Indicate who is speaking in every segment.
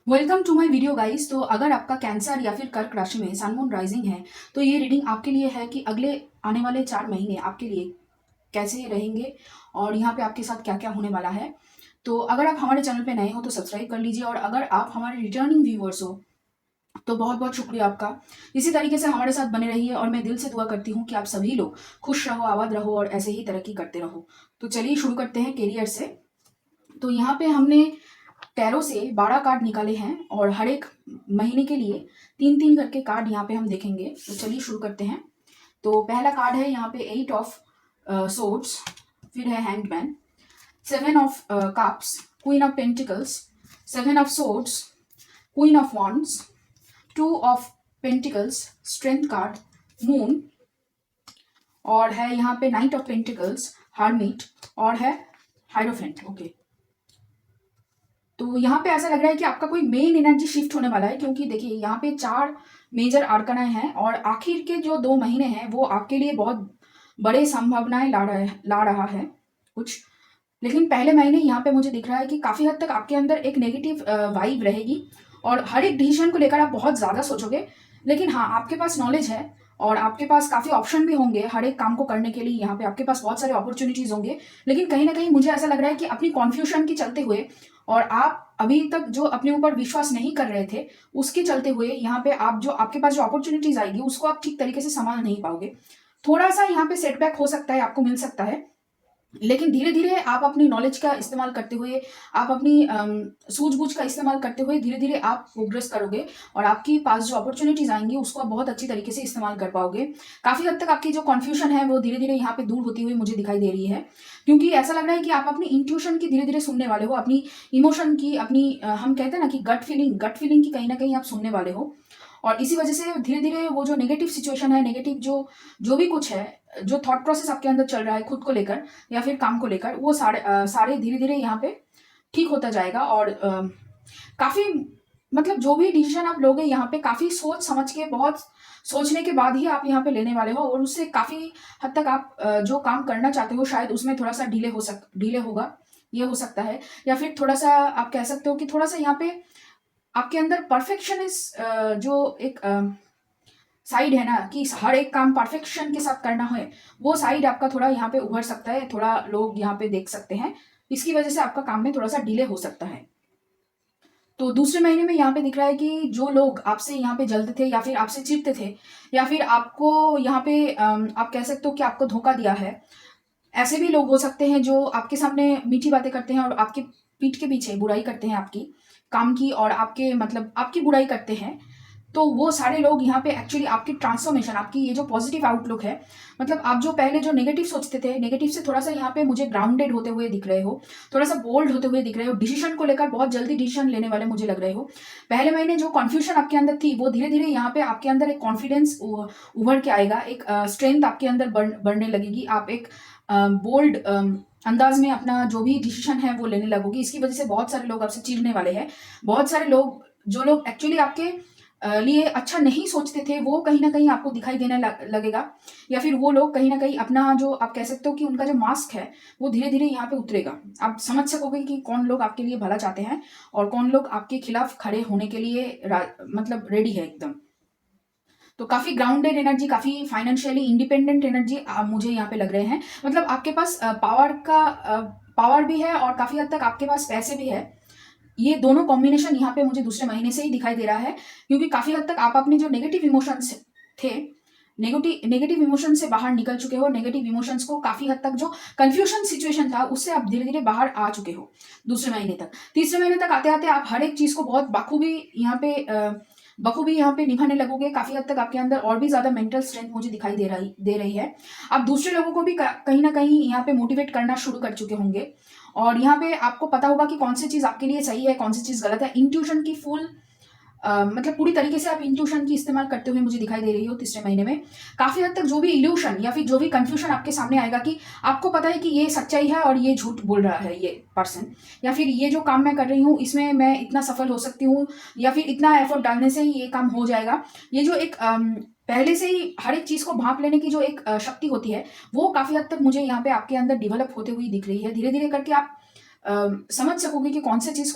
Speaker 1: Welcome to my video guys. तो अगर आपका कैंसर या फिर कर्क राशि में सन मून राइजिंग है तो ये रीडिंग आपके लिए है कि अगले आने वाले 4 महीने आपके लिए कैसे रहेंगे और यहाँ पे आपके साथ क्या क्या होने वाला है। तो अगर आप हमारे चैनल पे नए हो तो सब्सक्राइब कर लीजिए, और अगर आप हमारे रिटर्निंग व्यूवर्स हो तो बहुत बहुत शुक्रिया आपका। इसी तरीके से हमारे साथ बने रहिए और मैं दिल से दुआ करती हूँ कि आप सभी लोग खुश रहो, आबाद रहो और ऐसे ही तरक्की करते रहो। तो चलिए शुरू करते हैं कैरियर से। तो यहाँ पे हमने टैरो से 12 कार्ड निकाले हैं और हर एक महीने के लिए 3-3 करके कार्ड यहाँ पे हम देखेंगे। तो चलिए शुरू करते हैं। तो पहला कार्ड है यहाँ पे 8 ऑफ सोर्ड्स, फिर है hangman, 7 of cups, queen of pentacles, 7 of swords, queen of wands, 2 of pentacles, strength card, moon, और है यहाँ पे नाइट ऑफ पेंटिकल्स, हार्मिट, और है हाइरोफेंट। ओके, तो यहाँ पे ऐसा लग रहा है कि आपका कोई मेन एनर्जी शिफ्ट होने वाला है, क्योंकि देखिए यहाँ पे 4 मेजर आर्कनाएं हैं और आखिर के जो 2 महीने हैं वो आपके लिए बहुत बड़े संभावनाएं ला रहा है कुछ। लेकिन पहले महीने यहाँ पे मुझे दिख रहा है कि काफ़ी हद तक आपके अंदर एक नेगेटिव वाइब रहेगी और हर एक डिसीजन को लेकर आप बहुत ज़्यादा सोचोगे। लेकिन हाँ, आपके पास नॉलेज है और आपके पास काफ़ी ऑप्शन भी होंगे हर एक काम को करने के लिए। यहाँ पे आपके पास बहुत सारे अपॉर्चुनिटीज़ होंगे, लेकिन कहीं ना कहीं मुझे ऐसा लग रहा है कि अपनी कॉन्फ्यूजन के चलते हुए और आप अभी तक जो अपने ऊपर विश्वास नहीं कर रहे थे उसके चलते हुए यहाँ पे आप जो आपके पास जो अपॉर्चुनिटीज आएगी उसको आप ठीक तरीके से संभाल नहीं पाओगे। थोड़ा सा यहाँ पे सेटबैक हो सकता है, आपको मिल सकता है, लेकिन धीरे धीरे आप अपनी नॉलेज का इस्तेमाल करते हुए, आप अपनी सूझबूझ का इस्तेमाल करते हुए धीरे धीरे आप प्रोग्रेस करोगे और आपके पास जो अपॉर्चुनिटीज आएंगी उसको आप बहुत अच्छी तरीके से इस्तेमाल कर पाओगे। काफी हद तक आपकी जो कन्फ्यूजन है वो धीरे धीरे यहाँ पे दूर होती हुई मुझे दिखाई दे रही है, क्योंकि ऐसा लग रहा है कि आप अपनी इंट्यूशन की धीरे धीरे सुनने वाले हो, अपनी इमोशन की, अपनी हम कहते हैं ना कि गट फीलिंग की कहीं ना कहीं आप सुनने वाले हो। और इसी वजह से धीरे धीरे वो जो नेगेटिव सिचुएशन है, नेगेटिव जो जो भी कुछ है, जो थॉट प्रोसेस आपके अंदर चल रहा है खुद को लेकर या फिर काम को लेकर, वो सारे धीरे धीरे यहाँ पे ठीक होता जाएगा। और काफी मतलब जो भी डिसीजन आप लोगे यहाँ पे काफी सोच समझ के, बहुत सोचने के बाद ही आप यहाँ पे लेने वाले हो, और उससे काफी हद तक आप जो काम करना चाहते हो शायद उसमें थोड़ा सा डिले होगा, ये हो सकता है। या फिर थोड़ा सा आप कह सकते हो कि थोड़ा सा यहाँ पे आपके अंदर परफेक्शनिस्ट जो एक साइड है ना कि हर एक काम परफेक्शन के साथ करना है, वो साइड आपका थोड़ा यहाँ पे उभर सकता है, थोड़ा लोग यहाँ पे देख सकते हैं। इसकी वजह से आपका काम में थोड़ा सा डिले हो सकता है। तो दूसरे महीने में यहाँ पे दिख रहा है कि जो लोग आपसे यहाँ पे जलते थे या फिर आपसे चिढ़ते थे या फिर आपको यहाँ पे आप कह सकते हो कि आपको धोखा दिया है, ऐसे भी लोग हो सकते हैं जो आपके सामने मीठी बातें करते हैं और आपके पीठ के पीछे बुराई करते हैं आपकी काम की, और आपके मतलब आपकी बुराई करते हैं। तो वो सारे लोग यहाँ पे एक्चुअली आपकी ट्रांसफॉर्मेशन, आपकी ये जो पॉजिटिव आउटलुक है, मतलब आप जो पहले जो नेगेटिव सोचते थे, नेगेटिव से थोड़ा सा यहाँ पे मुझे ग्राउंडेड होते हुए दिख रहे हो, थोड़ा सा बोल्ड होते हुए दिख रहे हो, डिसीजन को लेकर बहुत जल्दी डिसीजन लेने वाले मुझे लग रहे हो। पहले महीने जो कॉन्फ्यूजन आपके अंदर थी वो धीरे धीरे यहाँ पे आपके अंदर एक कॉन्फिडेंस उभर के आएगा, एक स्ट्रेंथ आपके अंदर बढ़ने लगेगी, आप एक बोल्ड अंदाज में अपना जो भी डिसीजन है वो लेने लगोगी। इसकी वजह से बहुत सारे लोग आपसे चिढ़ने वाले हैं, बहुत सारे लोग जो लोग एक्चुअली आपके लिए अच्छा नहीं सोचते थे वो कहीं ना कहीं आपको दिखाई देने लगेगा, या फिर वो लोग कहीं ना कहीं अपना जो आप कह सकते हो कि उनका जो मास्क है वो धीरे धीरे यहाँ पे उतरेगा। आप समझ सकोगे कि कौन लोग आपके लिए भला चाहते हैं और कौन लोग आपके खिलाफ खड़े होने के लिए मतलब रेडी है एकदम। तो काफी ग्राउंडेड एनर्जी, काफी फाइनेंशियली इंडिपेंडेंट एनर्जी मुझे यहाँ पे लग रहे हैं। मतलब आपके पास पावर भी है और काफी हद तक आपके पास पैसे भी है। ये दोनों कॉम्बिनेशन यहाँ पे मुझे दूसरे महीने से ही दिखाई दे रहा है, क्योंकि काफी हद तक आप अपने जो नेगेटिव इमोशंस थे, नेगेटिव इमोशन से बाहर निकल चुके हो। नेगेटिव इमोशंस को काफी हद तक जो कंफ्यूजन सिचुएशन था उससे आप धीरे धीरे बाहर आ चुके हो दूसरे महीने तक। तीसरे महीने तक आते आते आप हर एक चीज को बहुत बखूबी यहाँ पे निभाने लगोगे। काफी हद तक आपके अंदर और भी ज्यादा मेंटल स्ट्रेंथ मुझे दिखाई दे रही है। आप दूसरे लोगों को भी कहीं ना कहीं यहाँ पे मोटिवेट करना शुरू कर चुके होंगे, और यहाँ पे आपको पता होगा कि कौन सी चीज आपके लिए सही है, कौन सी चीज गलत है। इंट्यूशन की फुल मतलब पूरी तरीके से आप इंट्यूशन की इस्तेमाल करते हुए मुझे दिखाई दे रही हो तीसरे महीने में। काफी हद तक जो भी इल्यूशन या फिर जो भी कंफ्यूजन आपके सामने आएगा कि आपको पता है कि ये सच्चाई है और ये झूठ बोल रहा है ये पर्सन, या फिर ये जो काम मैं कर रही हूँ इसमें मैं इतना सफल हो सकती हूँ, या फिर इतना एफर्ट डालने से ही ये काम हो जाएगा। ये जो एक पहले से ही हर एक चीज को भांप लेने की जो एक शक्ति होती है वो काफी हद तक मुझे यहाँ पे आपके अंदर डेवलप होते हुई दिख रही है। धीरे धीरे करके आप समझ सकोगे कि कौन सी चीज़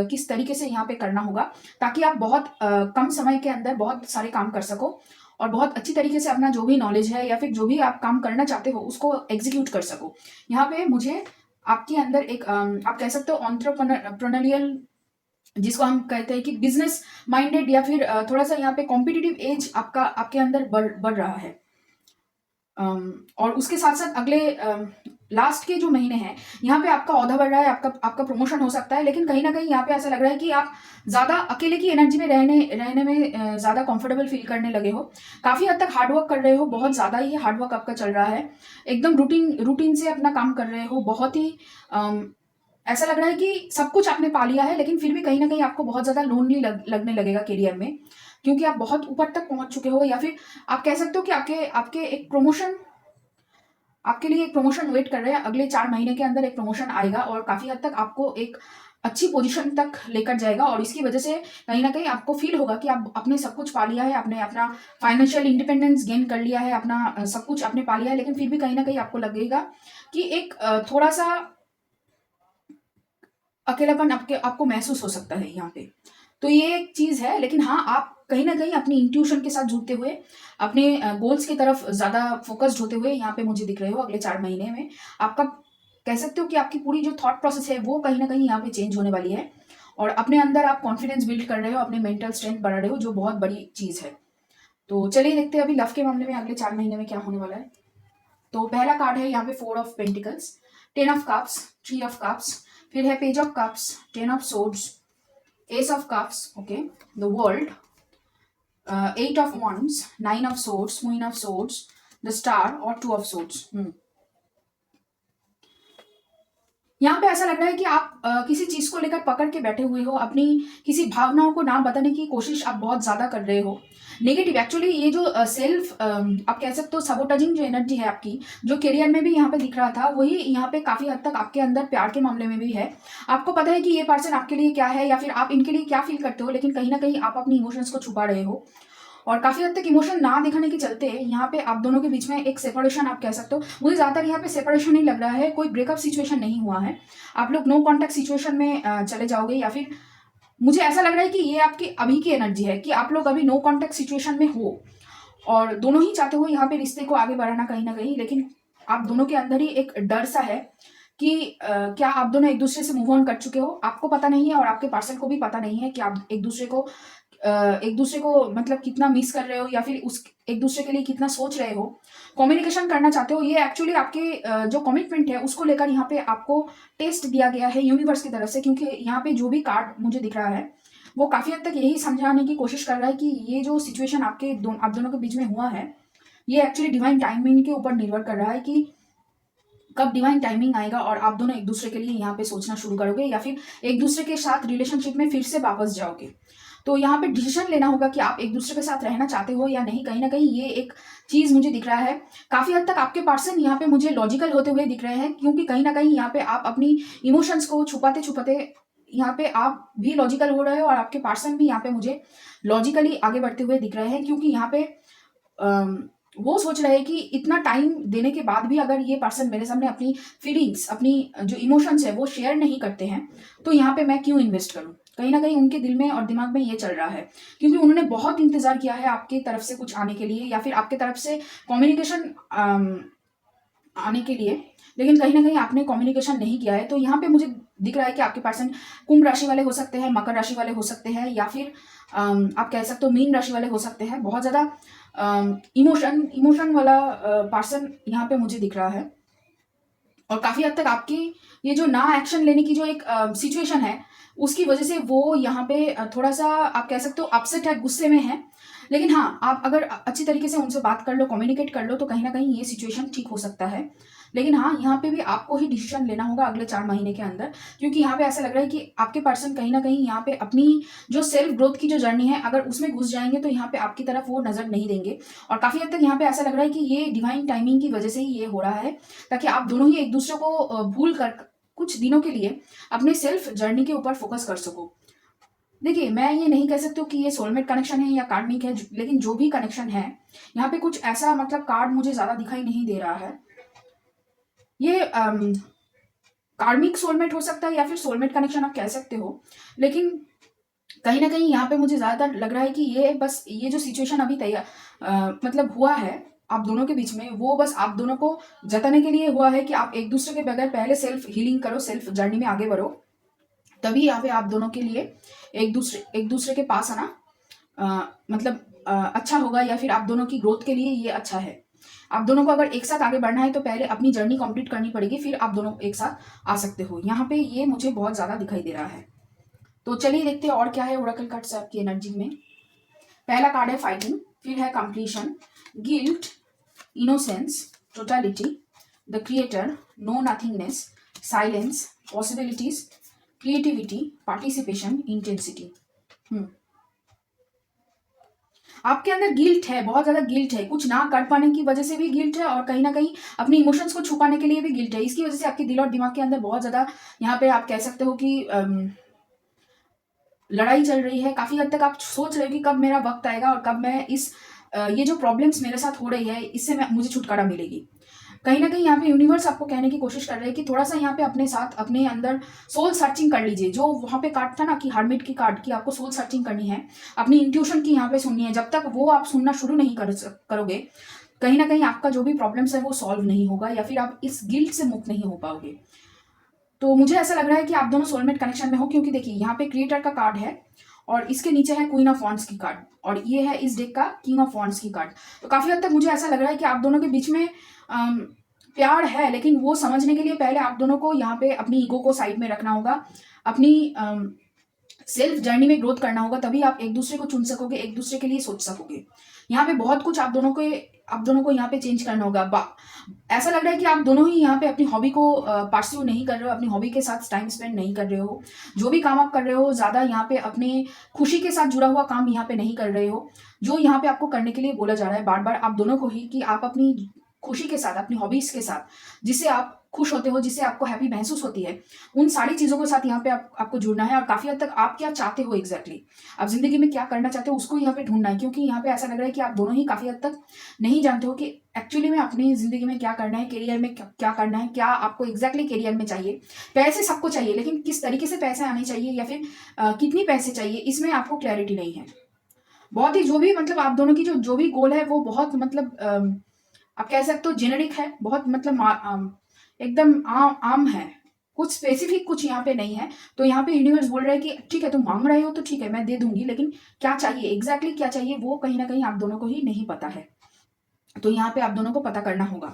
Speaker 1: किस तरीके से यहाँ पे करना होगा, ताकि आप बहुत कम समय के अंदर बहुत सारे काम कर सको और बहुत अच्छी तरीके से अपना जो भी नॉलेज है या फिर जो भी आप काम करना चाहते हो उसको एग्जीक्यूट कर सको। यहाँ पे मुझे आपके अंदर एक आप कह सकते हो एंटरप्रेन्योरियल, जिसको हम कहते हैं कि बिजनेस माइंडेड, या फिर थोड़ा सा यहाँ पे कॉम्पिटिटिव एज आपका आपके अंदर बढ़ रहा है। और उसके साथ साथ अगले लास्ट के जो महीने हैं यहाँ पे आपका औहदा बढ़ रहा है, आपका आपका प्रमोशन हो सकता है, लेकिन कहीं ना कहीं यहाँ पे ऐसा लग रहा है कि आप ज़्यादा अकेले की एनर्जी में रहने में ज़्यादा कंफर्टेबल फील करने लगे हो। काफ़ी हद तक हार्डवर्क कर रहे हो, बहुत ज़्यादा ही हार्डवर्क आपका चल रहा है, एकदम रूटीन से अपना काम कर रहे हो, बहुत ही ऐसा लग रहा है कि सब कुछ आपने पा लिया है, लेकिन फिर भी कहीं ना कहीं आपको बहुत ज़्यादा लोनली लगने लगेगा करियर में, क्योंकि आप बहुत ऊपर तक पहुंच चुके हो, या फिर आप कह सकते हो कि आपके आपके एक प्रमोशन आपके लिए एक प्रमोशन वेट कर रहे हैं। अगले 4 महीने के अंदर एक प्रमोशन आएगा और काफ़ी हद तक आपको एक अच्छी पोजीशन तक लेकर जाएगा, और इसकी वजह से कहीं ना कहीं आपको फील होगा कि आप आपने सब कुछ पा लिया है, आपने अपना फाइनेंशियल इंडिपेंडेंस गेन कर लिया है, अपना सब कुछ आपने पा लिया है, लेकिन फिर भी कहीं ना कहीं आपको लगेगा कि एक थोड़ा सा अकेलापन आपको महसूस हो सकता है यहाँ पे। तो ये एक चीज़ है, लेकिन हाँ, आप कहीं ना कहीं अपनी इंट्यूशन के साथ जुड़ते हुए अपने गोल्स की तरफ ज़्यादा फोकस्ड होते हुए यहाँ पे मुझे दिख रहे हो। अगले 4 महीने में आपका कह सकते हो कि आपकी पूरी जो थॉट प्रोसेस है वो कहीं ना कहीं यहाँ पे चेंज होने वाली है, और अपने अंदर आप कॉन्फिडेंस बिल्ड कर रहे हो, अपने मेंटल स्ट्रेंथ बढ़ा रहे हो, जो बहुत बड़ी चीज़ है। तो चलिए देखते हैं अभी लव के मामले में अगले 4 महीने में क्या होने वाला है। तो पहला कार्ड है यहाँ पे 4 of pentacles, 10 of cups, 3 of cups, फिर है page of cups, 10 of swords, S of cups, okay, the world, 8 of wands, 9 of swords, queen of swords, the star और 2 of swords। यहाँ पे ऐसा लग रहा है कि आप किसी चीज को लेकर पकड़ के बैठे हुए हो, अपनी किसी भावनाओं को ना बताने की कोशिश आप बहुत ज्यादा कर रहे हो। नेगेटिव एक्चुअली ये जो सेल्फ आप कह सकते हो सबोटाइजिंग जो एनर्जी है आपकी, जो करियर में भी यहाँ पे दिख रहा था, वही यहाँ पे काफी हद तक आपके अंदर प्यार के मामले में भी है। आपको पता है कि ये पर्सन आपके लिए क्या है, या फिर आप इनके लिए क्या फील करते हो, लेकिन कहीं ना कहीं आप अपनी इमोशंस को छुपा रहे हो, और काफी हद तक इमोशन ना दिखाने के चलते यहाँ पे आप दोनों के बीच में एक सेपरेशन आप कह सकते हो। मुझे ज्यादातर यहाँ पे सेपरेशन ही लग रहा है, कोई ब्रेकअप सिचुएशन नहीं हुआ है, आप लोग नो कॉन्टेक्ट सिचुएशन में चले जाओगे, या फिर मुझे ऐसा लग रहा है कि ये आपकी अभी की एनर्जी है कि आप लोग अभी नो कॉन्टेक्ट सिचुएशन में हो, और दोनों ही चाहते हो यहाँ पे रिश्ते को आगे बढ़ाना कहीं ना कहीं, लेकिन आप दोनों के अंदर ही एक डर सा है कि क्या आप दोनों एक दूसरे से मूव ऑन कर चुके हो, आपको पता नहीं है और आपके पार्सन को भी पता नहीं है कि आप एक दूसरे को मतलब कितना मिस कर रहे हो, या फिर उस एक दूसरे के लिए कितना सोच रहे हो, कम्युनिकेशन करना चाहते हो। ये एक्चुअली आपके जो कमिटमेंट है उसको लेकर यहाँ पे आपको टेस्ट दिया गया है यूनिवर्स की तरफ से, क्योंकि यहाँ पे जो भी कार्ड मुझे दिख रहा है वो काफी हद तक यही समझाने की कोशिश कर रहा है कि ये जो सिचुएशन आप दोनों के बीच में हुआ है, ये एक्चुअली डिवाइन टाइमिंग के ऊपर निर्भर कर रहा है कि कब डिवाइन टाइमिंग आएगा और आप दोनों एक दूसरे के लिए यहाँ पे सोचना शुरू करोगे, या फिर एक दूसरे के साथ रिलेशनशिप में फिर से वापस जाओगे। तो यहाँ पे डिसीजन लेना होगा कि आप एक दूसरे के साथ रहना चाहते हो या नहीं। कहीं ना कहीं ये एक चीज मुझे दिख रहा है। काफी हद तक आपके पर्सन यहाँ पे मुझे लॉजिकल होते हुए दिख रहे हैं, क्योंकि कहीं ना कहीं यहाँ पे आप अपनी इमोशंस को छुपाते छुपाते यहाँ पे आप भी लॉजिकल हो रहे हो, और आपके पर्सन भी यहाँ पे मुझे लॉजिकली आगे बढ़ते हुए दिख रहे हैं, क्योंकि यहाँ पे वो सोच रहे हैं कि इतना टाइम देने के बाद भी अगर ये पर्सन मेरे सामने अपनी फीलिंग्स, अपनी जो इमोशंस है वो शेयर नहीं करते हैं, तो यहाँ पे मैं क्यों इन्वेस्ट करूँ। कहीं ना कहीं उनके दिल में और दिमाग में ये चल रहा है, क्योंकि उन्होंने बहुत इंतजार किया है आपकी तरफ से कुछ आने के लिए, या फिर आपके तरफ से कम्युनिकेशन आने के लिए, लेकिन कहीं ना कहीं आपने कम्युनिकेशन नहीं किया है। तो यहाँ पे मुझे दिख रहा है कि आपके पर्सन कुंभ राशि वाले हो सकते हैं, मकर राशि वाले हो सकते हैं, या फिर आप कह सकते हो मीन राशि वाले हो सकते हैं। बहुत ज़्यादा इमोशन वाला पर्सन यहाँ पे मुझे दिख रहा है, और काफ़ी हद तक आपकी ये जो ना एक्शन लेने की जो एक सिचुएशन है उसकी वजह से वो यहाँ पे थोड़ा सा आप कह सकते हो अपसेट है, गुस्से में है। लेकिन हाँ, आप अगर अच्छी तरीके से उनसे बात कर लो, कम्युनिकेट कर लो, तो कहीं ना कहीं ये सिचुएशन ठीक हो सकता है। लेकिन हाँ, यहाँ पे भी आपको ही डिसीजन लेना होगा अगले 4 महीने के अंदर, क्योंकि यहाँ पे ऐसा लग रहा है कि आपके पर्सन कहीं ना कहीं यहाँ पे अपनी जो सेल्फ ग्रोथ की जो जर्नी है अगर उसमें घुस जाएंगे तो यहाँ पे आपकी तरफ वो नजर नहीं देंगे। और काफी हद तक यहाँ पे ऐसा लग रहा है कि ये डिवाइन टाइमिंग की वजह से ही ये हो रहा है, ताकि आप दोनों ही एक दूसरे को भूल कर कुछ दिनों के लिए अपने सेल्फ जर्नी के ऊपर फोकस कर सको। देखिए, मैं ये नहीं कह सकती हूँ कि ये सोलमेट कनेक्शन है या कार्मिक है, लेकिन जो भी कनेक्शन है यहाँ पे कुछ ऐसा मतलब कार्ड मुझे ज्यादा दिखाई नहीं दे रहा है। ये कार्मिक सोलमेट हो सकता है या फिर सोलमेट कनेक्शन आप कह सकते हो, लेकिन कहीं ना कहीं यहाँ पे मुझे ज़्यादातर लग रहा है कि ये बस ये जो सिचुएशन अभी तैयार मतलब हुआ है आप दोनों के बीच में, वो बस आप दोनों को जताने के लिए हुआ है कि आप एक दूसरे के बगैर पहले सेल्फ हीलिंग करो, सेल्फ जर्नी में आगे बढ़ो, तभी यहाँ पे आप दोनों के लिए एक दूसरे के पास आना मतलब अच्छा होगा, या फिर आप दोनों की ग्रोथ के लिए ये अच्छा है। आप दोनों को अगर एक साथ आगे बढ़ना है तो पहले अपनी जर्नी कंप्लीट करनी पड़ेगी, फिर आप दोनों एक साथ आ सकते हो। यहाँ पे ये मुझे बहुत ज्यादा दिखाई दे रहा है। तो चलिए देखते हैं और क्या है ओरेकल कार्ड से आपकी एनर्जी में। पहला कार्ड है फाइटिंग, फिर है completion, guilt, innocence, totality, the creator, no nothingness, silence, possibilities, creativity, participation, intensity. आपके अंदर गिल्ट है, बहुत ज्यादा गिल्ट है, कुछ ना कर पाने की वजह से भी गिल्ट है, और कहीं ना कहीं अपने इमोशंस को छुपाने के लिए भी गिल्ट है। इसकी वजह से आपके दिल और दिमाग के अंदर बहुत ज्यादा यहाँ पे आप कह सकते हो कि लड़ाई चल रही है। काफी हद तक आप सोच रहे हो कि कब मेरा वक्त आएगा और कब मैं ये जो प्रॉब्लम्स मेरे साथ हो रही है इससे मुझे छुटकारा मिलेगी। कहीं ना कहीं यहाँ पे यूनिवर्स आपको कहने की कोशिश कर रहे हैं कि थोड़ा सा यहाँ पे अपने साथ अपने अंदर सोल सर्चिंग कर लीजिए। जो वहाँ पे कार्ड था ना कि हर्मिट की कार्ड की, आपको सोल सर्चिंग करनी है, अपनी इंट्यूशन की यहाँ पे सुननी है। जब तक वो आप सुनना शुरू नहीं करोगे, कहीं ना कहीं आपका जो भी प्रॉब्लम्स है वो सॉल्व नहीं होगा, या फिर आप इस गिल्ट से मुक्त नहीं हो पाओगे। तो मुझे ऐसा लग रहा है कि आप दोनों सोलमेट कनेक्शन में हो, क्योंकि देखिए यहाँ पे क्रिएटर का कार्ड है और इसके नीचे है क्वीन ऑफ वॉन्ड्स की कार्ड, और ये है इस डेक का किंग ऑफ वॉन्ड्स की कार्ड। तो काफी हद तक मुझे ऐसा लग रहा है कि आप दोनों के बीच में प्यार है, लेकिन वो समझने के लिए पहले आप दोनों को यहाँ पे अपनी ईगो को साइड में रखना होगा, अपनी सेल्फ जर्नी में ग्रोथ करना होगा, तभी आप एक दूसरे को चुन सकोगे, एक दूसरे के लिए सोच सकोगे। यहाँ पे बहुत कुछ आप दोनों को यहाँ पे चेंज करना होगा। ऐसा लग रहा है कि आप दोनों ही यहाँ पे अपनी हॉबी को परस्यू नहीं कर रहे हो, अपनी हॉबी के साथ टाइम स्पेंड नहीं कर रहे हो। जो भी काम आप कर रहे हो ज्यादा यहाँ पे अपने खुशी के साथ जुड़ा हुआ काम यहाँ पे नहीं कर रहे हो। जो यहाँ पे आपको करने के लिए बोला जा रहा है बार बार आप दोनों को ही, कि आप अपनी खुशी के साथ, अपनी हॉबीज के साथ, जिससे आप खुश होते हो, जिससे आपको हैप्पी महसूस होती है, उन सारी चीजों के साथ यहाँ पे आपको जुड़ना है। और काफी हद तक आप क्या चाहते हो एग्जैक्टली, आप जिंदगी में क्या करना चाहते हो उसको यहाँ पे ढूंढना है। क्योंकि यहाँ पे ऐसा लग रहा है कि आप दोनों ही काफी हद तक नहीं जानते हो कि एक्चुअली में अपनी जिंदगी में क्या करना है, करियर में क्या करना है, क्या आपको एग्जैक्टली करियर में चाहिए। पैसे सबको चाहिए, लेकिन किस तरीके से पैसे आने चाहिए या फिर कितनी पैसे चाहिए, इसमें आपको क्लैरिटी नहीं है। बहुत ही जो भी मतलब आप दोनों की जो भी गोल है वो बहुत मतलब आप कह सकते हो जेनेरिक है, बहुत मतलब एकदम आम है, कुछ स्पेसिफिक कुछ यहाँ पे नहीं है। तो यहाँ पे यूनिवर्स बोल रहा है कि ठीक है तुम मांग रहे हो तो ठीक है मैं दे दूंगी, लेकिन क्या चाहिए एग्जैक्टली क्या चाहिए वो कहीं ना कहीं आप दोनों को ही नहीं पता है। तो यहाँ पे आप दोनों को पता करना होगा।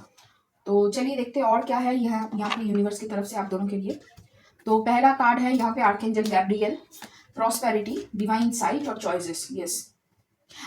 Speaker 1: तो चलिए देखते हैं और क्या है यहाँ पे यूनिवर्स की तरफ से आप दोनों के लिए। तो पहला कार्ड है यहाँ पे archangel Gabriel, prosperity, divine site और चॉइसेस। यस,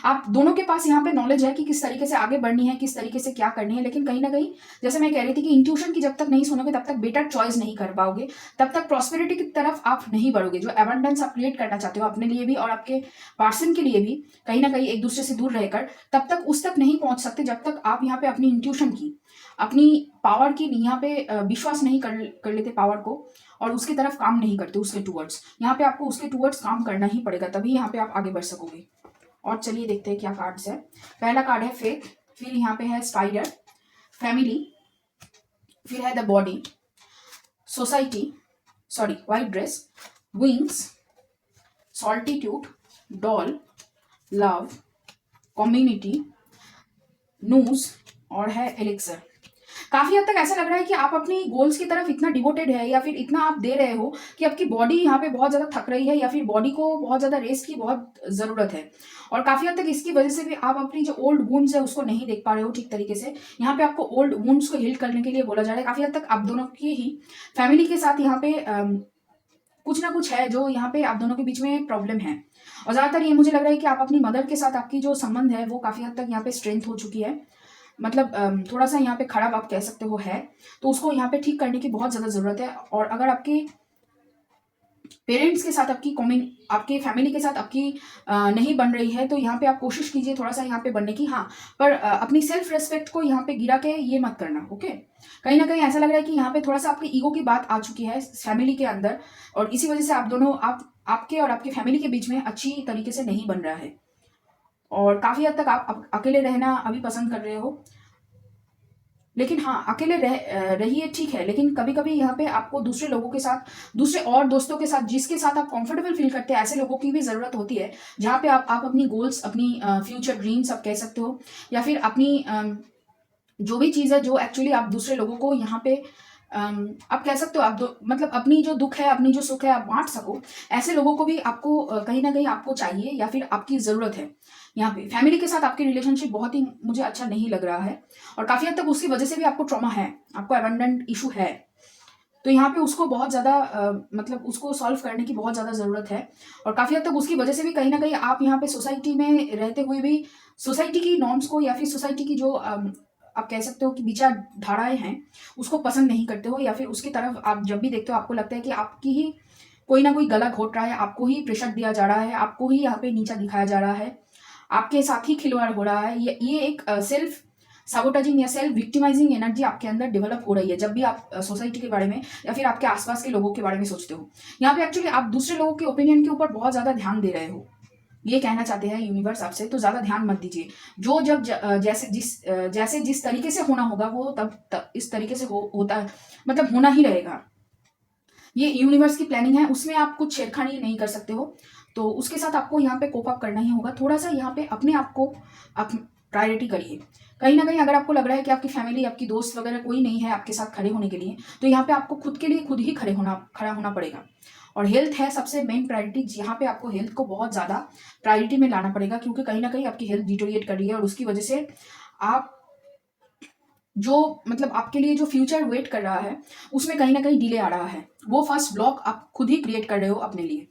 Speaker 1: आप दोनों के पास यहाँ पे नॉलेज है कि किस तरीके से आगे बढ़नी है, किस तरीके से क्या करनी है, लेकिन कहीं ना कहीं जैसे मैं कह रही थी कि इंट्यूशन की जब तक नहीं सुनोगे तब तक बेटर चॉइस नहीं कर पाओगे, तब तक प्रॉस्पेरिटी की तरफ आप नहीं बढ़ोगे। जो एबंडेंस आप क्रिएट करना चाहते हो अपने लिए भी और आपके पर्सन के लिए भी, कहीं ना कहीं एक दूसरे से दूर रहकर तब तक उस तक नहीं पहुंच सकते जब तक आप यहाँ पे अपनी इंट्यूशन की, अपनी पावर की यहाँ पे विश्वास नहीं कर लेते पावर को, और उसकी तरफ काम नहीं करते उसके टूवर्ड्स। यहाँ पे आपको उसके टूवर्ड्स काम करना ही पड़ेगा, तभी यहाँ पे आप आगे बढ़ सकोगे। और चलिए देखते हैं क्या कार्ड्स है। पहला कार्ड है फेथ, फिर यहाँ पे है स्पाइडर, फैमिली, फिर है the body, society, sorry white dress, wings, solitude, doll, love, community, news और है एलिक्सर। काफी हद तक ऐसा लग रहा है कि आप अपनी गोल्स की तरफ इतना डिवोटेड है या फिर इतना आप दे रहे हो कि आपकी बॉडी यहाँ पे बहुत ज्यादा थक रही है, या फिर बॉडी को बहुत ज्यादा रेस्ट की बहुत जरूरत है। और काफी हद तक इसकी वजह से भी आप अपनी जो ओल्ड वुंड्स है उसको नहीं देख पा रहे हो ठीक तरीके से। यहाँ पे आपको ओल्ड वुंड्स को हील करने के लिए बोला जा रहा है। काफी हद तक आप दोनों की ही फैमिली के साथ यहाँ पे कुछ ना कुछ है जो यहाँ पे आप दोनों के बीच में प्रॉब्लम है। और ज्यादातर ये मुझे लग रहा है कि आप अपनी मदर के साथ आपकी जो संबंध है वो काफी हद तक यहाँ पे स्ट्रेंथ हो चुकी है, मतलब थोड़ा सा यहाँ पे खराब आप कह सकते हो है, तो उसको यहाँ पे ठीक करने की बहुत ज्यादा जरूरत है। और अगर आपके पेरेंट्स के साथ आपके फैमिली के साथ आपकी नहीं बन रही है तो यहाँ पे आप कोशिश कीजिए थोड़ा सा यहाँ पे बनने की। हाँ, पर अपनी सेल्फ रेस्पेक्ट को यहाँ पे गिरा के ये मत करना, ओके। कहीं ना कहीं ऐसा लग रहा है कि यहाँ पे थोड़ा सा आपकी ईगो की बात आ चुकी है फैमिली के अंदर, और इसी वजह से आप दोनों आपके और आपकी फैमिली के बीच में अच्छी तरीके से नहीं बन रहा है, और काफी हद तक आप अकेले रहना अभी पसंद कर रहे हो। लेकिन हाँ, अकेले रहिए ठीक है, लेकिन कभी-कभी यहाँ पे आपको दूसरे लोगों के साथ, दूसरे और दोस्तों के साथ, जिसके साथ आप कंफर्टेबल फ़ील करते हैं, ऐसे लोगों की भी ज़रूरत होती है, जहाँ पे आप अपनी गोल्स, अपनी फ्यूचर ड्रीम्स आप कह सकते हो, या फिर अपनी जो भी चीज़ है जो एक्चुअली आप दूसरे लोगों को यहाँ पे आप कह सकते हो, आप मतलब अपनी जो दुख है, अपनी जो सुख है, आप बांट सको, ऐसे लोगों को भी आपको कहीं ना कहीं आपको चाहिए, या फिर आपकी ज़रूरत है। यहाँ पे फैमिली के साथ आपकी रिलेशनशिप बहुत ही मुझे अच्छा नहीं लग रहा है, और काफ़ी हद तक उसकी वजह से भी आपको ट्रॉमा है, आपको अबेंडेंट इशू है। तो यहाँ पे उसको बहुत ज़्यादा मतलब उसको सॉल्व करने की बहुत ज़्यादा ज़रूरत है, और काफ़ी हद तक उसकी वजह से भी कहीं ना कहीं आप यहाँ पे सोसाइटी में रहते हुए भी सोसाइटी की नॉर्म्स को, या फिर सोसाइटी की जो आप कह सकते हो कि विचारधाराएं हैं, उसको पसंद नहीं करते हो, या फिर उसकी तरफ आप जब भी देखते हो आपको लगता है कि आपकी ही कोई ना कोई गला घोट रहा है, आपको ही प्रेशर दिया जा रहा है, आपको ही यहाँ पे नीचा दिखाया जा रहा है, आपके साथ ही खिलवाड़ हो रहा है। ये एक सेल्फ साबोटाजिंग या सेल्फ विक्टिमाइजिंग एनर्जी आपके अंदर डेवलप हो रही है जब भी आप सोसाइटी के बारे में या फिर आपके आसपास के लोगों के बारे में सोचते हो। यहाँ पे एक्चुअली आप दूसरे लोगों के ओपिनियन के ऊपर बहुत ज्यादा ध्यान दे रहे हो, ये कहना चाहते हैं यूनिवर्स आपसे, तो ज्यादा ध्यान मत दीजिए। जो जब जैसे जिस तरीके से होना होगा वो तब इस तरीके से होता है, मतलब होना ही रहेगा। ये यूनिवर्स की प्लानिंग है, उसमें आप कुछ छेड़खानी नहीं कर सकते हो, तो उसके साथ आपको यहाँ पे कोप अप करना ही होगा। थोड़ा सा यहाँ पे अपने आप को आप प्रायोरिटी करिए। कहीं ना कहीं अगर आपको लग रहा है कि आपकी फैमिली, आपकी दोस्त वगैरह कोई नहीं है आपके साथ खड़े होने के लिए, तो यहाँ पे आपको खुद के लिए खुद ही खड़ा होना पड़ेगा। और हेल्थ है सबसे मेन प्रायोरिटी, यहाँ पे आपको हेल्थ को बहुत ज़्यादा प्रायोरिटी में लाना पड़ेगा, क्योंकि कहीं ना कहीं आपकी हेल्थ डिटोरिएट कर रही है, और उसकी वजह से आप जो मतलब आपके लिए जो फ्यूचर वेट कर रहा है उसमें कहीं ना कहीं डिले आ रहा है, वो फर्स्ट ब्लॉक आप खुद ही क्रिएट कर रहे हो अपने लिए।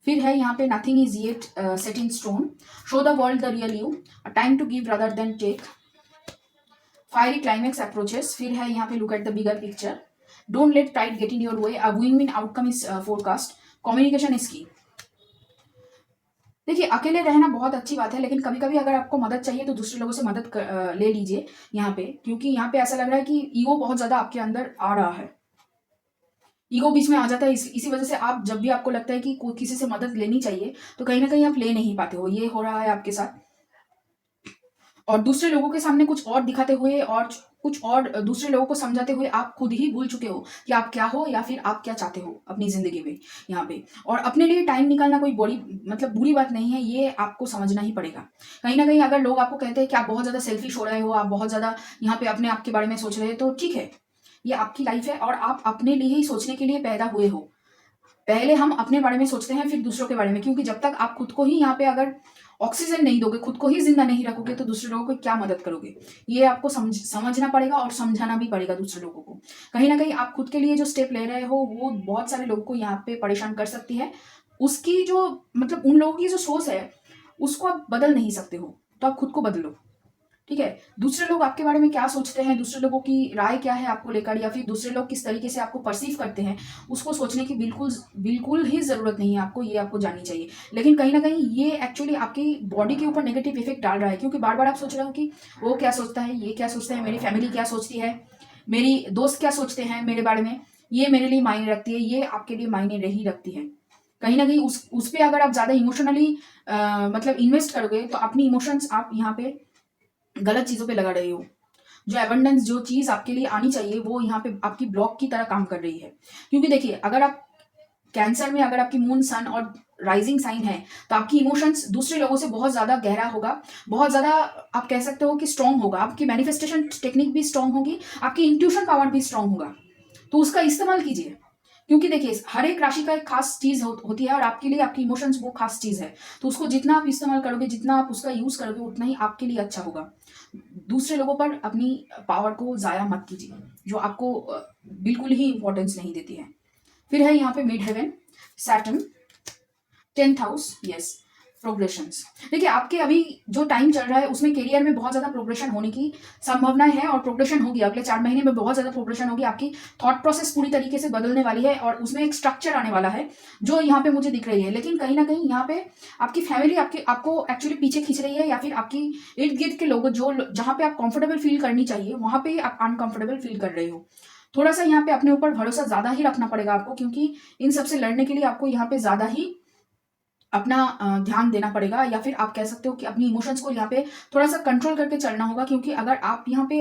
Speaker 1: फिर है यहाँ पे nothing is yet set in stone, show the world the real you, time to give rather than take, fiery climax approaches. फिर है यहाँ पे look at the bigger picture, don't let pride get in your way, a win win outcome is forecast, communication is key. देखिए, अकेले रहना बहुत अच्छी बात है, लेकिन कभी कभी अगर आपको मदद चाहिए तो दूसरे लोगों से ले लीजिए यहाँ पे, क्योंकि यहाँ पे ऐसा लग रहा है कि ईगो बहुत ज्यादा आपके अंदर आ रहा है, ईगो बीच में आ जाता है। इसी वजह से आप जब भी आपको लगता है कि किसी से मदद लेनी चाहिए, तो कहीं ना कहीं आप ले नहीं पाते हो, ये हो रहा है आपके साथ। और दूसरे लोगों के सामने कुछ और दिखाते हुए और कुछ और दूसरे लोगों को समझाते हुए आप खुद ही भूल चुके हो कि आप क्या हो, या फिर आप क्या चाहते हो अपनी जिंदगी में यहाँ पे। और अपने लिए टाइम निकालना कोई बड़ी मतलब बुरी बात नहीं है, ये आपको समझना ही पड़ेगा। कहीं ना कहीं अगर लोग आपको कहते हैं कि आप बहुत ज्यादा सेल्फिश हो रहे हो, आप बहुत ज्यादा यहाँ पे अपने आप के बारे में सोच रहे हो, तो ठीक है, ये आपकी लाइफ है और आप अपने लिए ही सोचने के लिए पैदा हुए हो। पहले हम अपने बारे में सोचते हैं, फिर दूसरों के बारे में, क्योंकि जब तक आप खुद को ही यहाँ पे अगर ऑक्सीजन नहीं दोगे, खुद को ही जिंदा नहीं रखोगे, तो दूसरे लोगों को क्या मदद करोगे। ये आपको समझना पड़ेगा और समझाना भी पड़ेगा दूसरे लोगों को। कहीं ना कहीं आप खुद के लिए जो स्टेप ले रहे हो वो बहुत सारे लोगों को यहाँ पे परेशान कर सकती है। उसकी जो मतलब उन लोगों की जो सोच है उसको आप बदल नहीं सकते हो, तो आप खुद को बदलो। ठीक है, दूसरे लोग आपके बारे में क्या सोचते हैं, दूसरे लोगों की राय क्या है आपको लेकर, या फिर दूसरे लोग किस तरीके से आपको परसीव करते हैं, उसको सोचने की बिल्कुल बिल्कुल ही जरूरत नहीं है आपको, ये आपको जाननी चाहिए। लेकिन कहीं ना कहीं ये एक्चुअली आपकी बॉडी के ऊपर नेगेटिव इफेक्ट डाल रहा है, क्योंकि बार बार आप सोच रहे हो कि वो क्या सोचता है, ये क्या सोचते हैं, मेरी फैमिली क्या सोचती है, मेरी दोस्त क्या सोचते हैं मेरे बारे में, ये मेरे लिए मायने रखती है, ये आपके लिए मायने नहीं रखती है। कहीं ना कहीं उस पे अगर आप ज्यादा इमोशनली मतलब इन्वेस्ट करोगे, तो अपनी इमोशंस आप यहाँ पे गलत चीजों पे लगा रहे हो। जो एबंडेंस, जो चीज आपके लिए आनी चाहिए, वो यहाँ पे आपकी ब्लॉक की तरह काम कर रही है। क्योंकि देखिए, अगर आप कैंसर में अगर आपकी मून, सन और राइजिंग साइन है, तो आपकी इमोशंस दूसरे लोगों से बहुत ज्यादा गहरा होगा, बहुत ज्यादा आप कह सकते हो कि स्ट्रांग होगा, आपकी मैनिफेस्टेशन टेक्निक भी स्ट्रांग होगी, आपकी इंट्यूशन पावर भी स्ट्रांग होगा। तो उसका इस्तेमाल कीजिए, क्योंकि देखिए हर एक राशि का एक खास चीज होती है, और आपके लिए आपकी इमोशंस वो खास चीज है। तो उसको जितना आप इस्तेमाल करोगे, जितना आप उसका यूज करोगे, उतना ही आपके लिए अच्छा होगा। दूसरे लोगों पर अपनी पावर को जाया मत कीजिए, जो आपको बिल्कुल ही इंपॉर्टेंस नहीं देती है। फिर है यहाँ पे midheaven, Saturn, 10th house, yes, progressions. देखिए, आपके अभी जो टाइम चल रहा है उसमें करियर में बहुत ज्यादा प्रोग्रेशन होने की संभावनाएं है, और प्रोग्रेशन होगी अगले 4 महीने में, बहुत ज्यादा प्रोग्रेशन होगी। आपकी थॉट प्रोसेस पूरी तरीके से बदलने वाली है, और उसमें एक स्ट्रक्चर आने वाला है जो यहाँ पे मुझे दिख रही है। लेकिन कहीं ना कहीं यहाँ पे आपकी फैमिली आपको एक्चुअली पीछे खींच रही है, या फिर आपकी इर्द गिर्द के लोग जो जहाँ पे आप कंफर्टेबल फील करनी चाहिए वहां पे आप अनकंफर्टेबल फील कर रहे हो। थोड़ा सा यहाँ पे अपने ऊपर भरोसा ज्यादा ही रखना पड़ेगा आपको, क्योंकि इन सबसे लड़ने के लिए आपको यहाँ पे ज्यादा ही अपना ध्यान देना पड़ेगा, या फिर आप कह सकते हो कि अपनी इमोशंस को यहाँ पे थोड़ा सा कंट्रोल करके चलना होगा। क्योंकि अगर आप यहाँ पे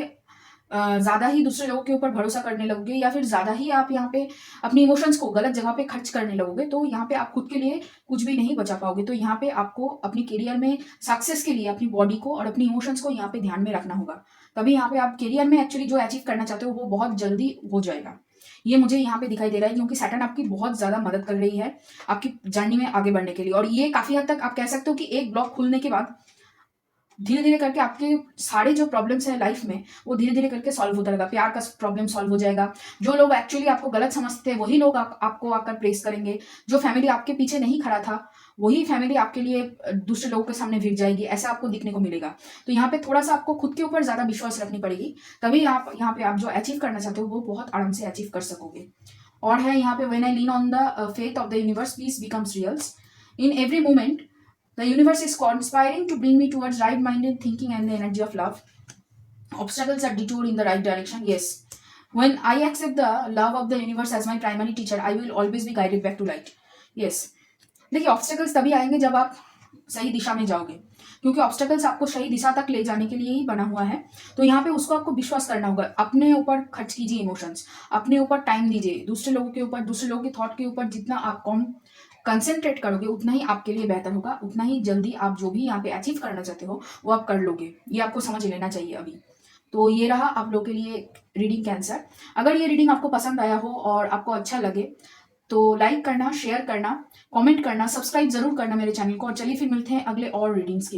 Speaker 1: ज़्यादा ही दूसरे लोगों के ऊपर भरोसा करने लगोगे, या फिर ज़्यादा ही आप यहाँ पे अपनी इमोशंस को गलत जगह पे खर्च करने लगोगे, तो यहाँ पे आप खुद के लिए कुछ भी नहीं बचा पाओगे। तो यहाँ पे आपको अपनी करियर में सक्सेस के लिए अपनी बॉडी को और अपनी इमोशंस को यहाँ पे ध्यान में रखना होगा। तभी यहाँ पे आप करियर में एक्चुअली जो अचीव करना चाहते हो वो बहुत जल्दी हो जाएगा। ये मुझे यहाँ पे दिखाई दे रहा है, क्योंकि सैटर्न आपकी बहुत ज़्यादा मदद कर रही है आपकी जर्नी में आगे बढ़ने के लिए। और ये काफ़ी हद तक आप कह सकते हो कि एक ब्लॉक खुलने के बाद धीरे धीरे करके आपके सारे जो प्रॉब्लम्स हैं लाइफ में वो धीरे धीरे करके सॉल्व होता रहेगा। प्यार का प्रॉब्लम सॉल्व हो जाएगा। जो लोग एक्चुअली आपको गलत समझते हैं वही लोग आपको आकर प्रेस करेंगे। जो फैमिली आपके पीछे नहीं खड़ा था वही फैमिली आपके लिए दूसरे लोगों के सामने भिड़ जाएगी, ऐसा आपको दिखने को मिलेगा। तो यहाँ पे थोड़ा सा आपको खुद के ऊपर ज़्यादा विश्वास रखनी पड़ेगी, तभी आप यहाँ पे आप जो अचीव करना चाहते हो वो बहुत आराम से अचीव कर सकोगे। और है यहाँ पे when I lean on the faith of the universe peace becomes reals in every moment the universe is conspiring to bring me towards right-minded thinking and the energy of love. Obstacles are detoured in the right direction. Yes. When I accept the love of the universe as my primary teacher, I will always be guided back to light. Yes. देखिए obstacles तभी आएंगे जब आप सही दिशा में जाओगे, क्योंकि obstacles आपको सही दिशा तक ले जाने के लिए ही बना हुआ है। तो यहाँ पे उसको आपको विश्वास करना होगा। अपने ऊपर खर्च कीजिए इमोशंस, अपने ऊपर टाइम दीजिए। दूसरे लोगों के ऊपर, दूसरे लोगों के थॉट के ऊपर जितना आप कम कंसेंट्रेट करोगे उतना ही आपके लिए बेहतर होगा, उतना ही जल्दी आप जो भी यहाँ पे अचीव करना चाहते हो वो आप कर लोगे। ये आपको समझ लेना चाहिए अभी। तो ये रहा आप लोग के लिए रीडिंग कैंसर। अगर ये रीडिंग आपको पसंद आया हो और आपको अच्छा लगे तो लाइक करना, शेयर करना, कमेंट करना, सब्सक्राइब जरूर करना मेरे चैनल को। और चलिए फिर मिलते हैं अगले और रीडिंग्स के लिए।